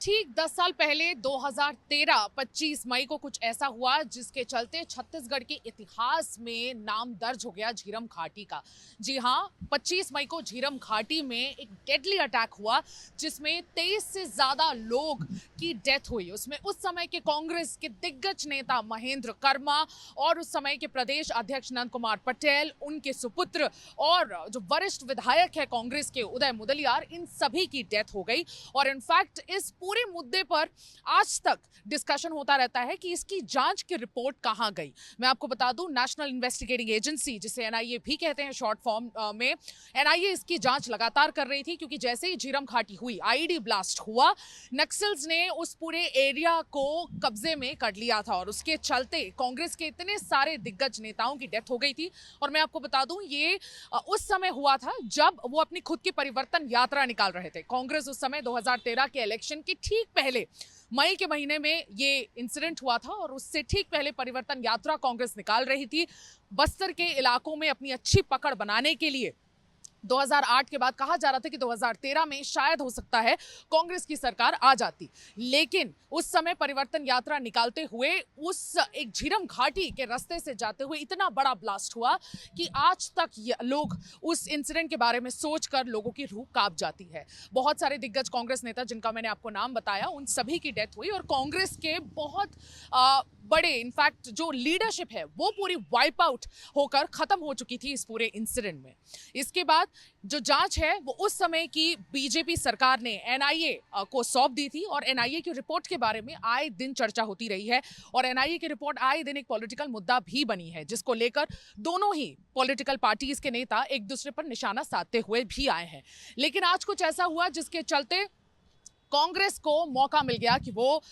ठीक 10 साल पहले 2013 25 मई को कुछ ऐसा हुआ जिसके चलते छत्तीसगढ़ के इतिहास में नाम दर्ज हो गया झीरम घाटी का। जी हाँ, 25 मई को झीरम घाटी में एक डेडली अटैक हुआ जिसमें 23 से ज्यादा लोग की डेथ हुई। उसमें उस समय के कांग्रेस के दिग्गज नेता महेंद्र कर्मा और उस समय के प्रदेश अध्यक्ष नंद कुमार पटेल, उनके सुपुत्र और जो वरिष्ठ विधायक है कांग्रेस के उदय मुदलियार, इन सभी की डेथ हो गई। और इनफैक्ट इस पूरे मुद्दे पर आज तक डिस्कशन होता रहता है कि इसकी जांच की रिपोर्ट कहां गई। मैं आपको बता दूं, नेशनल इन्वेस्टिगेटिंग एजेंसी, जिसे एनआईए भी कहते हैं शॉर्ट फॉर्म में, एनआईए इसकी जांच लगातार कर रही थी क्योंकि जैसे ही झीरम घाटी हुई, आईईडी ब्लास्ट हुआ, नक्सल्स ने उस पूरे एरिया को कब्जे में कर लिया था और उसके चलते कांग्रेस के इतने सारे दिग्गज नेताओं की डेथ हो गई थी। और मैं आपको बता दूं, ये उस समय हुआ था जब वो अपनी खुद की परिवर्तन यात्रा निकाल रहे थे। कांग्रेस उस समय 2013 के इलेक्शन के ठीक पहले मई के महीने में ये इंसिडेंट हुआ था और उससे ठीक पहले परिवर्तन यात्रा कांग्रेस निकाल रही थी बस्तर के इलाकों में अपनी अच्छी पकड़ बनाने के लिए। 2008 के बाद कहा जा रहा था कि 2013 में शायद हो सकता है कांग्रेस की सरकार आ जाती, लेकिन उस समय परिवर्तन यात्रा निकालते हुए उस एक झीरम घाटी के रास्ते से जाते हुए इतना बड़ा ब्लास्ट हुआ कि आज तक लोग उस इंसिडेंट के बारे में सोचकर लोगों की रूह कांप जाती है। बहुत सारे दिग्गज कांग्रेस नेता जिनका मैंने आपको नाम बताया, उन सभी की डेथ हुई और कांग्रेस के बहुत बड़े, इनफैक्ट जो लीडरशिप है वो पूरी वाइप आउट होकर खत्म हो चुकी थी इस पूरे इंसिडेंट में। इसके बाद जो जांच है वो उस समय की बीजेपी सरकार ने एनआईए को सौंप दी थी और एनआईए की रिपोर्ट के बारे में आए दिन चर्चा होती रही है और एनआईए की रिपोर्ट आए दिन एक पॉलिटिकल मुद्दा भी बनी है, जिसको लेकर दोनों ही पॉलिटिकल पार्टीज के नेता एक दूसरे पर निशाना साधते हुए भी आए हैं। लेकिन आज कुछ ऐसा हुआ जिसके चलते कांग्रेस को मौका मिल गया कि वो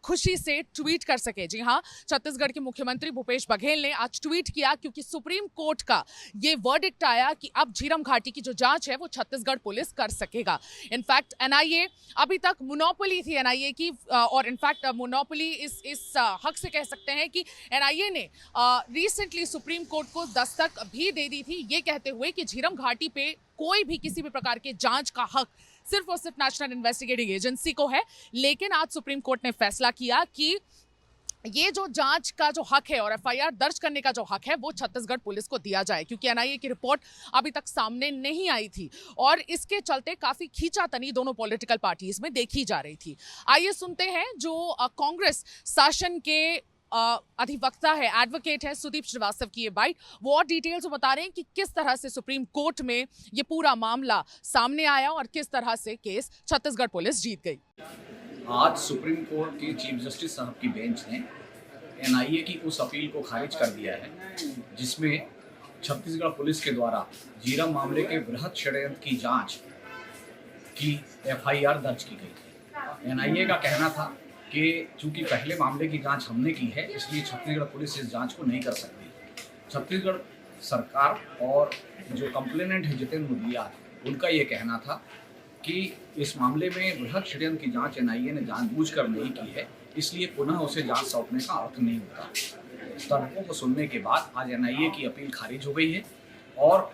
खुशी से ट्वीट कर सके। जी हाँ, छत्तीसगढ़ के मुख्यमंत्री भूपेश बघेल ने आज ट्वीट किया क्योंकि सुप्रीम कोर्ट का ये वर्डिक्ट आया कि अब झीरम घाटी की जो जांच है वो छत्तीसगढ़ पुलिस कर सकेगा। इनफैक्ट एनआईए, अभी तक मोनोपोली थी एनआईए की, और इनफैक्ट मोनोपोली इस हक से कह सकते हैं कि एनआईए ने रिसेंटली सुप्रीम कोर्ट को दस्तक भी दे दी थी, ये कहते हुए कि झीरम घाटी पे कोई भी किसी भी प्रकार के जांच का हक सिर्फ और सिर्फ नेशनल इन्वेस्टिगेटिंग एजेंसी को है। लेकिन आज सुप्रीम कोर्ट ने फैसला किया कि ये जो जांच का जो हक है और एफआईआर दर्ज करने का जो हक है वो छत्तीसगढ़ पुलिस को दिया जाए, क्योंकि एनआईए की रिपोर्ट अभी तक सामने नहीं आई थी और इसके चलते काफी खींचातानी दोनों पॉलिटिकल पार्टीज में देखी जा रही थी। आइए सुनते हैं जो कांग्रेस शासन के अधिवक्ता है, एडवोकेट है सुदीप श्रीवास्तव की ये बाइट। वो और डिटेल्स बता रहे हैं कि किस तरह से सुप्रीम कोर्ट में ये पूरा मामला सामने आया और किस तरह से केस छत्तीसगढ़ पुलिस जीत गई। आज सुप्रीम कोर्ट के चीफ जस्टिस साहब की बेंच ने एनआईए की उस अपील को खारिज कर दिया है जिसमें छत्तीसगढ़ पुलिस के द्वारा झीरम मामले के बृहद षड्यंत्र की जांच की एफआईआर दर्ज की गई थी। एनआईए का कहना था कि चूंकि पहले मामले की जांच हमने की है इसलिए छत्तीसगढ़ पुलिस इस जांच को नहीं कर सकती। छत्तीसगढ़ सरकार और जो कंप्लेनेंट है जितेंद्र मुदलियार, उनका ये कहना था कि इस मामले में बृहद षड्यंत्र की जांच एनआईए ने जानबूझकर नहीं की है, इसलिए पुनः उसे जांच सौंपने का अर्थ नहीं होता। तर्कों को सुनने के बाद आज एनआईए की अपील खारिज हो गई है और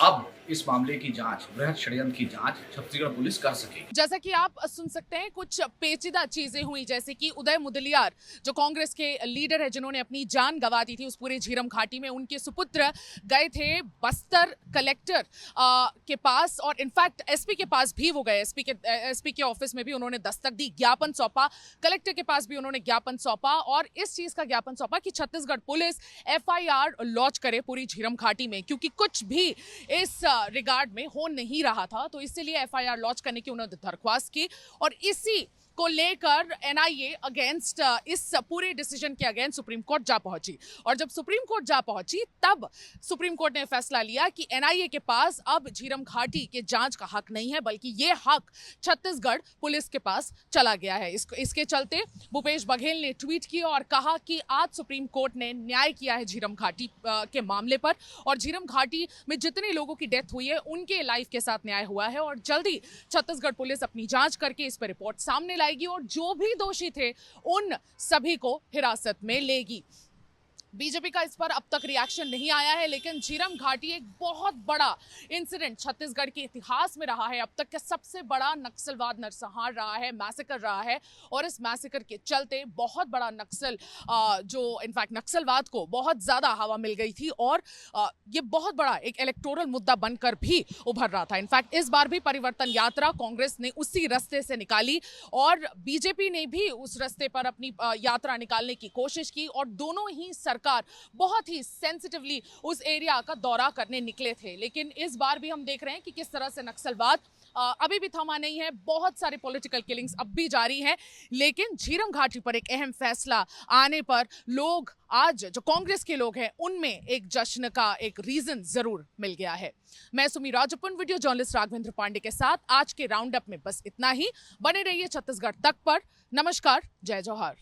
अब इस मामले की जांच, बृहद षड्यंत्र की जांच छत्तीसगढ़ पुलिस कर सकेगी। जैसा कि आप सुन सकते हैं, कुछ पेचीदा चीजें हुई, जैसे कि उदय मुदलियार जो कांग्रेस के लीडर है जिन्होंने अपनी जान गंवा दी थी उस पूरे झीरम घाटी में, उनके सुपुत्र गए थे बस्तर कलेक्टर के पास और इनफैक्ट एसपी के पास भी वो गए। एसपी के ऑफिस में भी उन्होंने दस्तक दी, ज्ञापन सौंपा, कलेक्टर के पास भी उन्होंने ज्ञापन सौंपा और इस चीज का ज्ञापन सौंपा कि छत्तीसगढ़ पुलिस एफआईआर लॉन्च करे पूरी झीरम घाटी में, क्योंकि कुछ भी इस रिगार्ड में हो नहीं रहा था, तो इसलिए एफआईआर लॉन्च करने की उन्होंने दरख्वास्त की और इसी को लेकर एनआईए अगेंस्ट इस पूरे डिसीजन के अगेंस्ट सुप्रीम कोर्ट जा पहुंची। और जब सुप्रीम कोर्ट जा पहुंची तब सुप्रीम कोर्ट ने फैसला लिया कि एनआईए के पास अब झीरम घाटी के जांच का हक नहीं है, बल्कि ये हक छत्तीसगढ़ पुलिस के पास चला गया है। इसके चलते भूपेश बघेल ने ट्वीट किया और कहा कि आज सुप्रीम कोर्ट ने न्याय किया है झीरम घाटी के मामले पर और झीरम घाटी में जितने लोगों की डेथ हुई है उनके लाइफ के साथ न्याय हुआ है और जल्दी छत्तीसगढ़ पुलिस अपनी जांच करके इस पर रिपोर्ट सामने लाएगी और जो भी दोषी थे उन सभी को हिरासत में लेगी। बीजेपी का इस पर अब तक रिएक्शन नहीं आया है, लेकिन झीरम घाटी एक बहुत बड़ा इंसिडेंट छत्तीसगढ़ के इतिहास में रहा है। अब तक का सबसे बड़ा नक्सलवाद नरसंहार रहा है, मैसेकर रहा है, और इस मैसेकर के चलते बहुत बड़ा जो इनफैक्ट नक्सलवाद को बहुत ज्यादा हवा मिल गई थी, और ये बहुत बड़ा एक इलेक्टोरल मुद्दा बनकर भी उभर रहा था। इनफैक्ट इस बार भी परिवर्तन यात्रा कांग्रेस ने उसी रास्ते से निकाली और बीजेपी ने भी उस रास्ते पर अपनी यात्रा निकालने की कोशिश की, और दोनों ही सरकार बहुत ही सेंसिटिवली उस एरिया का दौरा करने निकले थे। लेकिन इस बार भी हम देख रहे हैं कि किस तरह से नक्सलवाद अभी भी थमा नहीं है, बहुत सारे पॉलिटिकल किलिंग्स अब भी जारी हैं। लेकिन झीरम घाटी पर एक अहम फैसला आने पर लोग, आज जो कांग्रेस के लोग हैं, उनमें एक जश्न का एक रीजन जरूर मिल गया है। मैं सुमी राजपुन, वीडियो जर्नलिस्ट राघवेंद्र पांडे के साथ आज के राउंड अप में बस इतना ही। बने रहिए छत्तीसगढ़ तक पर। नमस्कार, जय जौहर।